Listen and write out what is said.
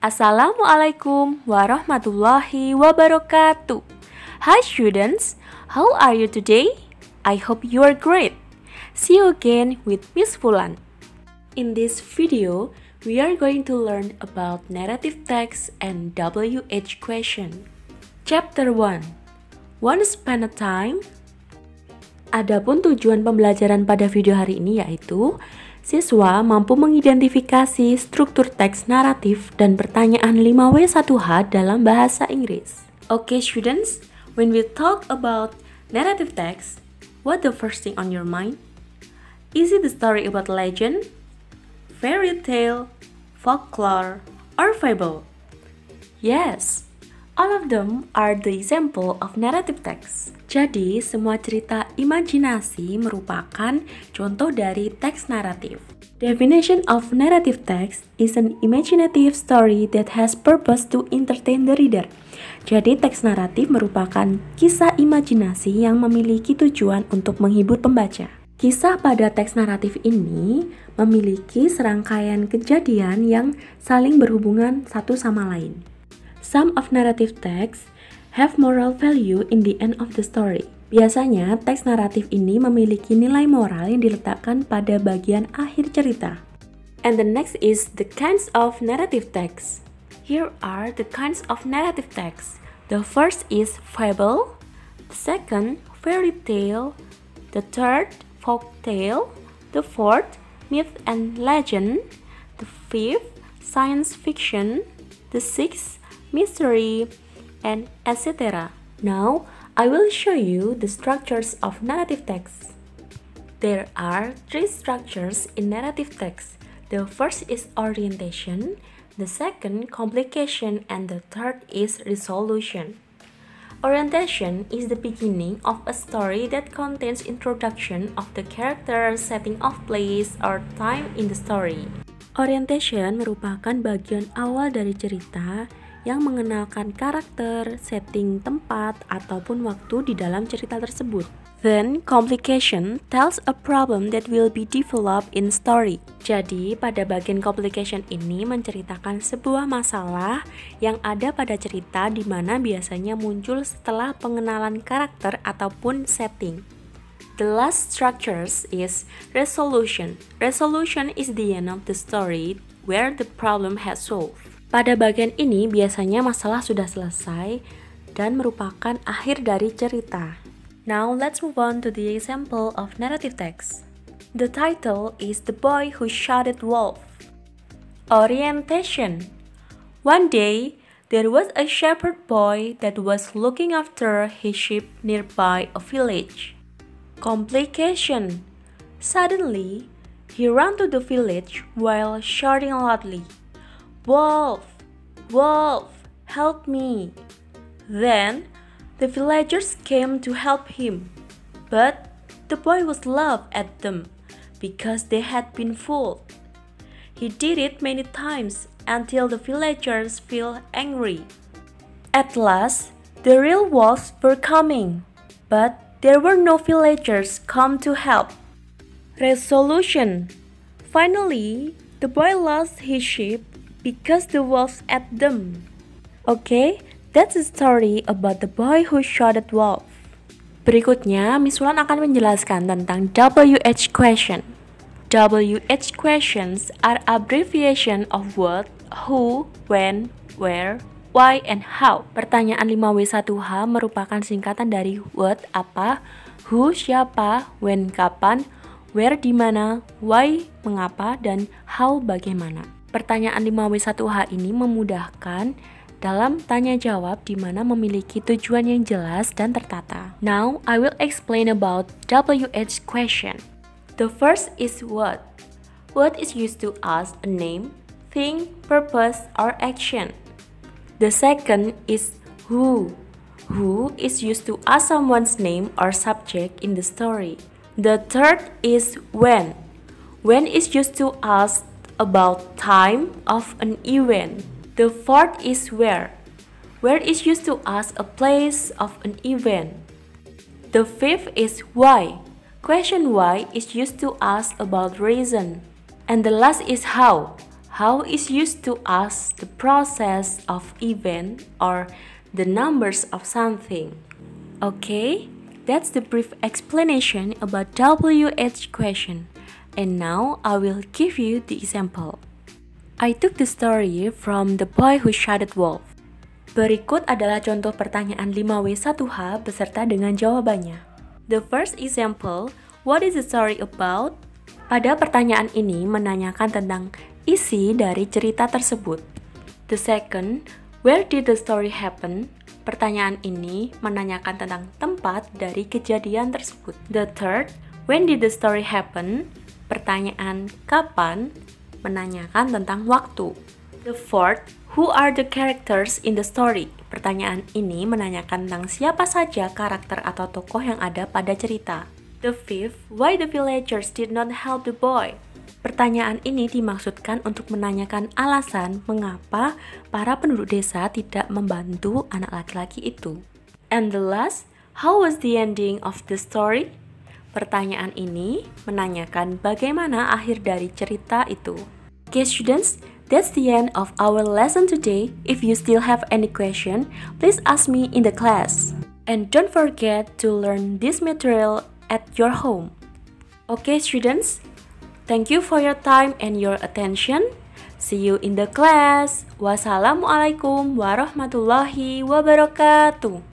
Assalamualaikum warahmatullahi wabarakatuh. Hi students, how are you today? I hope you are great. See you again with Miss Fulan. In this video, we are going to learn about narrative text and WH question. Chapter 1. Once upon a time. Adapun tujuan pembelajaran pada video hari ini yaitu siswa mampu mengidentifikasi struktur teks naratif dan pertanyaan 5W1H dalam bahasa Inggris. Okay students, when we talk about narrative text, what the first thing on your mind? Is it the story about legend, fairy tale, folklore, or fable? Yes, all of them are the example of narrative text. Jadi, semua cerita imajinasi merupakan contoh dari teks naratif. Definition of narrative text is an imaginative story that has purpose to entertain the reader. Jadi, teks naratif merupakan kisah imajinasi yang memiliki tujuan untuk menghibur pembaca. Kisah pada teks naratif ini memiliki serangkaian kejadian yang saling berhubungan satu sama lain. Some of narrative texts have moral value in the end of the story. Biasanya, teks naratif ini memiliki nilai moral yang diletakkan pada bagian akhir cerita. And the next is the kinds of narrative text. Here are the kinds of narrative text. The first is fable, the second, fairy tale, the third, folk tale, the fourth, myth and legend, the fifth, science fiction, the sixth, mystery, and etc. Now, I will show you the structures of narrative text. There are three structures in narrative text. The first is orientation, the second complication, and the third is resolution. Orientation is the beginning of a story that contains introduction of the character, setting of place, or time in the story. Orientation merupakan bagian awal dari cerita yang mengenalkan karakter, setting tempat, ataupun waktu di dalam cerita tersebut. Then, complication tells a problem that will be developed in story. Jadi, pada bagian complication ini menceritakan sebuah masalah yang ada pada cerita di mana biasanya muncul setelah pengenalan karakter ataupun setting. The last structures is resolution. Resolution is the end of the story where the problem has solved. Pada bagian ini biasanya masalah sudah selesai dan merupakan akhir dari cerita. Now let's move on to the example of narrative text. The title is The Boy Who Shot at Wolf. Orientation. One day, there was a shepherd boy that was looking after his sheep nearby a village. Complication. Suddenly, he ran to the village while shouting loudly, "Wolf! Wolf! Help me!" Then, the villagers came to help him, but the boy was laughed at them because they had been fooled. He did it many times until the villagers felt angry. At last, the real wolves were coming, but there were no villagers come to help. Resolution. Finally, the boy lost his sheep because the wolves ate them. Okay, that's the story about the boy who shot at wolf. Berikutnya, Miss Wulan akan menjelaskan tentang WH question. WH questions are abbreviation of what, who, when, where, why, and how. Pertanyaan 5W1H merupakan singkatan dari what, apa, who, siapa, when, kapan, where, di mana, why, mengapa, dan how, bagaimana. Pertanyaan 5W1H ini memudahkan dalam tanya jawab di mana memiliki tujuan yang jelas dan tertata. Now, I will explain about WH question. The first is what. What is used to ask a name, thing, purpose, or action. The second is who. Who is used to ask someone's name or subject in the story. The third is when. When is used to ask about time of an event. The fourth is where. Where is used to ask a place of an event. The fifth is why. Question why is used to ask about reason. And the last is how. how is used to ask the process of event or the numbers of something. Okay, that's the brief explanation about WH question. And now I will give you the example. I took the story from The Boy Who Shouted Wolf. Berikut adalah contoh pertanyaan 5W1H beserta dengan jawabannya. The first example, what is the story about? Pada pertanyaan ini menanyakan tentang isi dari cerita tersebut. The second, where did the story happen? Pertanyaan ini menanyakan tentang tempat dari kejadian tersebut. The third, when did the story happen? Pertanyaan kapan menanyakan tentang waktu. The fourth, who are the characters in the story? Pertanyaan ini menanyakan tentang siapa saja karakter atau tokoh yang ada pada cerita. The fifth, why the villagers did not help the boy? Pertanyaan ini dimaksudkan untuk menanyakan alasan mengapa para penduduk desa tidak membantu anak laki-laki itu. And the last, how was the ending of the story? Pertanyaan ini menanyakan bagaimana akhir dari cerita itu. Okay students, that's the end of our lesson today. If you still have any question, please ask me in the class. And don't forget to learn this material at your home. Okay students, thank you for your time and your attention. See you in the class. Wassalamualaikum warahmatullahi wabarakatuh.